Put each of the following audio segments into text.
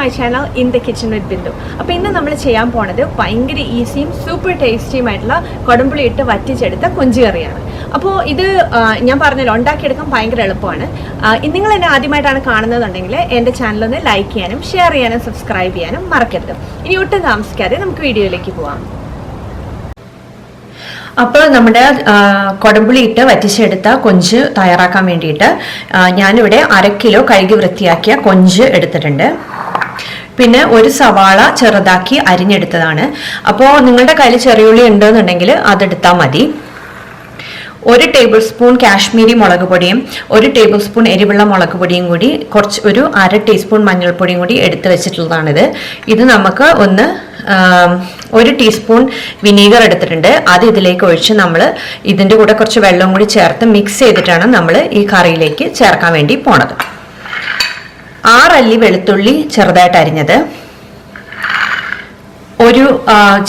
My channel in the kitchen വിത്ത് ബിന്ദു. അപ്പോൾ ഇന്ന് നമ്മൾ ചെയ്യാൻ പോണത് ഭയങ്കര ഈസിയും സൂപ്പർ ടേസ്റ്റിയുമായിട്ടുള്ള കൊടംപുളി ഇട്ട് വറ്റിച്ചെടുത്ത കൊഞ്ച് കറിയാണ്. അപ്പോൾ ഇത് ഞാൻ പറഞ്ഞല്ലോ, ഉണ്ടാക്കിയെടുക്കാൻ ഭയങ്കര എളുപ്പമാണ്. നിങ്ങൾ എന്നെ ആദ്യമായിട്ടാണ് കാണുന്നതെന്നുണ്ടെങ്കിൽ എൻ്റെ ചാനലൊന്ന് ലൈക്ക് ചെയ്യാനും ഷെയർ ചെയ്യാനും സബ്സ്ക്രൈബ് ചെയ്യാനും മറക്കരുത്. ഇനി ഒട്ടും താമസിക്കാതെ നമുക്ക് വീഡിയോയിലേക്ക് പോവാം. അപ്പോൾ നമ്മുടെ കൊടംപുളി ഇട്ട് വറ്റിച്ചെടുത്ത കൊഞ്ച് തയ്യാറാക്കാൻ വേണ്ടിയിട്ട് ഞാനിവിടെ 1/2 കിലോ കഴുകി വൃത്തിയാക്കിയ കൊഞ്ച് എടുത്തിട്ടുണ്ട്. പിന്നെ ഒരു സവാള ചെറുതാക്കി അരിഞ്ഞെടുത്തതാണ്. അപ്പോൾ നിങ്ങളുടെ കയ്യിൽ ചെറിയുള്ളി ഉണ്ടെന്നുണ്ടെങ്കിൽ അതെടുത്താൽ മതി. 1 ടേബിൾ സ്പൂൺ കാശ്മീരി മുളക് പൊടിയും 1 ടേബിൾ സ്പൂൺ എരിവുള്ള മുളക് പൊടിയും കൂടി ഒരു 1/2 ടീസ്പൂൺ മഞ്ഞൾപ്പൊടിയും കൂടി എടുത്ത് വെച്ചിട്ടുള്ളതാണിത്. ഇത് നമുക്ക് 1 ടീസ്പൂൺ വിനീഗർ എടുത്തിട്ടുണ്ട്. അത് ഇതിലേക്ക് ഒഴിച്ച് നമ്മൾ ഇതിൻ്റെ കൂടെ കുറച്ച് വെള്ളം കൂടി ചേർത്ത് മിക്സ് ചെയ്തിട്ടാണ് നമ്മൾ ഈ കറിയിലേക്ക് ചേർക്കാൻ വേണ്ടി പോണത്. 6 അല്ലി വെളുത്തുള്ളി ചെറുതായിട്ട് അരിഞ്ഞത്, ഒരു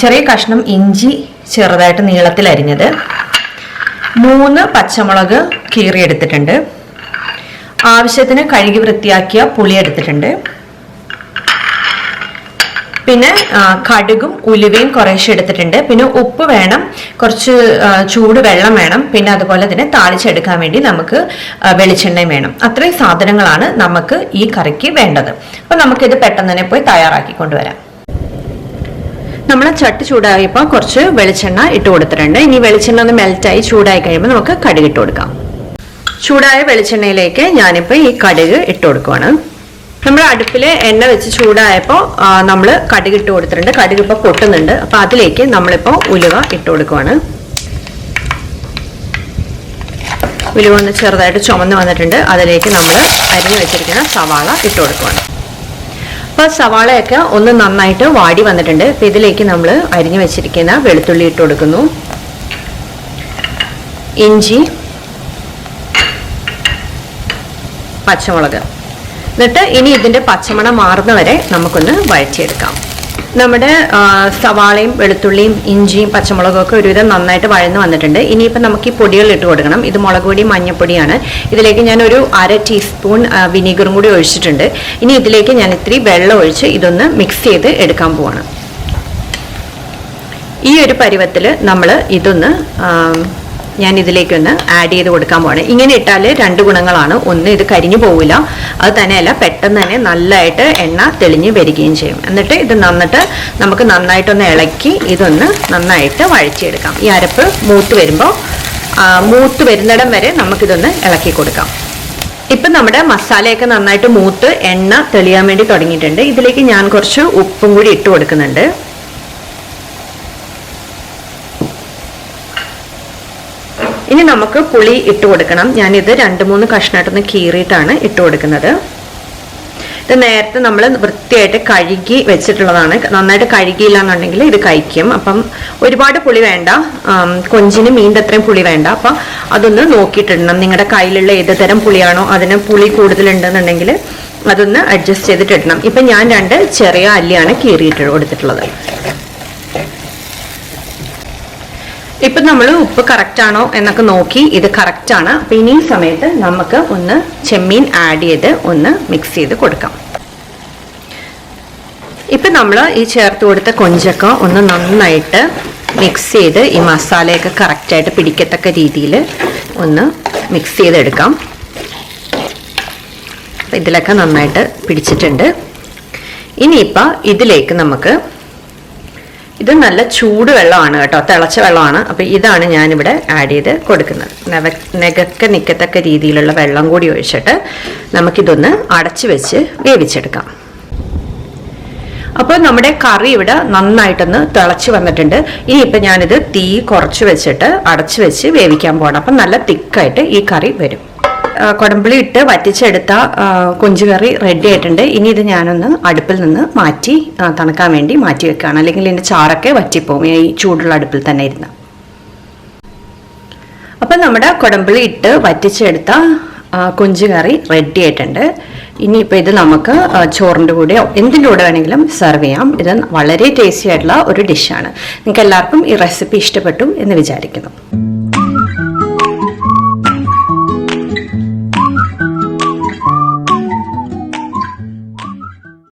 ചെറിയ കഷ്ണം ഇഞ്ചി ചെറുതായിട്ട് നീളത്തിൽ അരിഞ്ഞത്, 3 പച്ചമുളക് കീറി എടുത്തിട്ടുണ്ട്, ആവശ്യത്തിന് കഴുകി വൃത്തിയാക്കിയ പുളി എടുത്തിട്ടുണ്ട്, പിന്നെ കടുകും ഉലുവയും കുറേശ്ശെ എടുത്തിട്ടുണ്ട്, പിന്നെ ഉപ്പ് വേണം, കുറച്ച് ചൂട് വെള്ളം വേണം, പിന്നെ അതുപോലെ തന്നെ താളിച്ചെടുക്കാൻ വേണ്ടി നമുക്ക് വെളിച്ചെണ്ണയും വേണം. അത്രയും സാധനങ്ങളാണ് നമുക്ക് ഈ കറിക്ക് വേണ്ടത്. അപ്പോൾ നമുക്കിത് പെട്ടെന്ന് തന്നെ പോയി തയ്യാറാക്കി കൊണ്ടുവരാം. നമ്മൾ ചട്ടി ചൂടായപ്പോൾ കുറച്ച് വെളിച്ചെണ്ണ ഇട്ട് കൊടുത്തിട്ടുണ്ട്. ഇനി വെളിച്ചെണ്ണ ഒന്ന് മെൽറ്റായി ചൂടായി കഴിയുമ്പോൾ നമുക്ക് കടുക് ഇട്ട് കൊടുക്കാം. ചൂടായ വെളിച്ചെണ്ണയിലേക്ക് ഞാനിപ്പോൾ ഈ കടുക് ഇട്ട് കൊടുക്കുവാണ്. നമ്മൾ അടുപ്പിൽ എണ്ണ വെച്ച് ചൂടായപ്പോൾ നമ്മൾ കടുക് ഇട്ട് കൊടുത്തിട്ടുണ്ട്. കടുക് ഇപ്പോൾ പൊട്ടുന്നുണ്ട്. അപ്പോൾ അതിലേക്ക് നമ്മളിപ്പോൾ ഉലുവ ഇട്ട് കൊടുക്കുവാണ്. ഉലുവ ഒന്ന് ചെറുതായിട്ട് ചുമന്ന് വന്നിട്ടുണ്ട്. അതിലേക്ക് നമ്മൾ അരിഞ്ഞു വെച്ചിരിക്കുന്ന സവാള ഇട്ട് കൊടുക്കുവാണ്. അപ്പോൾ സവാളയൊക്കെ ഒന്ന് നന്നായിട്ട് വാടി വന്നിട്ടുണ്ട്. അപ്പോൾ ഇതിലേക്ക് നമ്മൾ അരിഞ്ഞു വെച്ചിരിക്കുന്ന വെളുത്തുള്ളി ഇട്ട് കൊടുക്കുന്നു, ഇഞ്ചി, പച്ചമുളക്. എന്നിട്ട് ഇനി ഇതിൻ്റെ പച്ചമണം മാറുന്നവരെ നമുക്കൊന്ന് വഴറ്റിയെടുക്കാം. നമ്മുടെ സവാളയും വെളുത്തുള്ളിയും ഇഞ്ചിയും പച്ചമുളകും ഒക്കെ ഒരുവിധം നന്നായിട്ട് വഴന്ന് വന്നിട്ടുണ്ട്. ഇനിയിപ്പോൾ നമുക്ക് ഈ പൊടികൾ ഇട്ട് കൊടുക്കണം. ഇത് മുളക് പൊടി, മഞ്ഞൾപ്പൊടിയാണ്. ഇതിലേക്ക് ഞാൻ ഒരു 1/2 ടീസ്പൂൺ വിനീഗറും കൂടി ഒഴിച്ചിട്ടുണ്ട്. ഇനി ഇതിലേക്ക് ഞാൻ ഇത്തിരി വെള്ളം ഒഴിച്ച് ഇതൊന്ന് മിക്സ് ചെയ്ത് എടുക്കാൻ പോവാണ്. ഈ ഒരു പരുവത്തിൽ നമ്മൾ ഇതൊന്ന് ഞാൻ ഇതിലേക്കൊന്ന് ആഡ് ചെയ്ത് കൊടുക്കാൻ പോവാണ്. ഇങ്ങനെ ഇട്ടാൽ 2 ഗുണങ്ങളാണ്. ഒന്ന്, ഇത് കരിഞ്ഞു പോവില്ല. അത് തന്നെയല്ല, പെട്ടെന്ന് തന്നെ നല്ലതായിട്ട് എണ്ണ തെളിഞ്ഞ് വരികയും ചെയ്യും. എന്നിട്ട് ഇത് നമുക്ക് നന്നായിട്ടൊന്ന് ഇളക്കി ഇതൊന്ന് നന്നായിട്ട് വഴറ്റിയെടുക്കാം. ഈ അരപ്പ് മൂത്ത് വരുന്നിടം വരെ നമുക്കിതൊന്ന് ഇളക്കി കൊടുക്കാം. ഇപ്പം നമ്മുടെ മസാലയൊക്കെ നന്നായിട്ട് മൂത്ത് എണ്ണ തെളിയാൻ വേണ്ടി തുടങ്ങിയിട്ടുണ്ട്. ഇതിലേക്ക് ഞാൻ കുറച്ച് ഉപ്പും കൂടി ഇട്ട് കൊടുക്കുന്നുണ്ട്. ഇനി നമുക്ക് പുളി ഇട്ട് കൊടുക്കണം. ഞാനിത് 2-3 കഷ്ണമായിട്ടൊന്ന് കീറിയിട്ടാണ് ഇട്ട് കൊടുക്കുന്നത്. ഇത് നേരത്തെ നമ്മൾ വൃത്തിയായിട്ട് കഴുകി വെച്ചിട്ടുള്ളതാണ്. നന്നായിട്ട് കഴുകിയില്ല എന്നുണ്ടെങ്കിൽ ഇത് കഴിക്കും. അപ്പം ഒരുപാട് പുളി വേണ്ട, കൊഞ്ചിന് മീൻ്റെ അത്രയും പുളി വേണ്ട. അപ്പം അതൊന്ന് നോക്കിയിട്ടിടണം. നിങ്ങളുടെ കയ്യിലുള്ള ഏത് തരം പുളിയാണോ അതിന് പുളി കൂടുതലുണ്ടെന്നുണ്ടെങ്കിൽ അതൊന്ന് അഡ്ജസ്റ്റ് ചെയ്തിട്ടിടണം. ഇപ്പം ഞാൻ 2 ചെറിയ അല്ലിയാണ് കീറിയിട്ട് കൊടുത്തിട്ടുള്ളത്. ഇപ്പം നമ്മൾ ഉപ്പ് കറക്റ്റ് ആണോ എന്നൊക്കെ നോക്കി ഇത് കറക്റ്റ് ആണ്. അപ്പം ഇനി ഈ സമയത്ത് നമുക്ക് ഒന്ന് ചെമ്മീൻ ആഡ് ചെയ്ത് ഒന്ന് മിക്സ് ചെയ്ത് കൊടുക്കാം. ഇപ്പം നമ്മൾ ഈ ചേർത്ത് കൊടുത്ത കൊഞ്ചൊക്കെ ഒന്ന് നന്നായിട്ട് മിക്സ് ചെയ്ത് ഈ മസാലയൊക്കെ കറക്റ്റായിട്ട് പിടിക്കത്തക്ക രീതിയിൽ ഒന്ന് മിക്സ് ചെയ്തെടുക്കാം. അപ്പം ഇതിലൊക്കെ നന്നായിട്ട് പിടിച്ചിട്ടുണ്ട്. ഇനിയിപ്പോൾ ഇതിലേക്ക് നമുക്ക്, ഇത് നല്ല ചൂട് വെള്ളമാണ് കേട്ടോ, തിളച്ച വെള്ളമാണ്. അപ്പം ഇതാണ് ഞാനിവിടെ ആഡ് ചെയ്ത് കൊടുക്കുന്നത്. നെകക്കെ നിൽക്കത്തക്ക രീതിയിലുള്ള വെള്ളം കൂടി ഒഴിച്ചിട്ട് നമുക്കിതൊന്ന് അടച്ചു വെച്ച് വേവിച്ചെടുക്കാം. അപ്പോൾ നമ്മുടെ കറി ഇവിടെ നന്നായിട്ടൊന്ന് തിളച്ച് വന്നിട്ടുണ്ട്. ഇനിയിപ്പോൾ ഞാനിത് തീ കുറച്ച് വെച്ചിട്ട് അടച്ചു വെച്ച് വേവിക്കാൻ പോകണം. അപ്പം നല്ല തിക്കായിട്ട് ഈ കറി വരും. കൊടംപുളി ഇട്ട് വറ്റിച്ചെടുത്ത കൊഞ്ച് കറി റെഡി ആയിട്ടുണ്ട്. ഇനി ഇത് ഞാനൊന്ന് അടുപ്പിൽ നിന്ന് മാറ്റി തണുക്കാൻ വേണ്ടി മാറ്റി വെക്കുകയാണ്. അല്ലെങ്കിൽ ഇതിൻ്റെ ചാറൊക്കെ വറ്റിപ്പോവും ഈ ചൂടുള്ള അടുപ്പിൽ തന്നെ ഇരുന്ന്. അപ്പം നമ്മുടെ കൊടംപുളി ഇട്ട് വറ്റിച്ചെടുത്ത കൊഞ്ച് കറി റെഡി ആയിട്ടുണ്ട്. ഇനിയിപ്പോൾ ഇത് നമുക്ക് ചോറിൻ്റെ കൂടെയോ എന്തിൻ്റെ കൂടെ വേണമെങ്കിലും സെർവ് ചെയ്യാം. ഇത് വളരെ ടേസ്റ്റി ആയിട്ടുള്ള ഒരു ഡിഷാണ്. നിങ്ങൾക്ക് എല്ലാവർക്കും ഈ റെസിപ്പി ഇഷ്ടപ്പെട്ടു എന്ന് വിചാരിക്കുന്നു.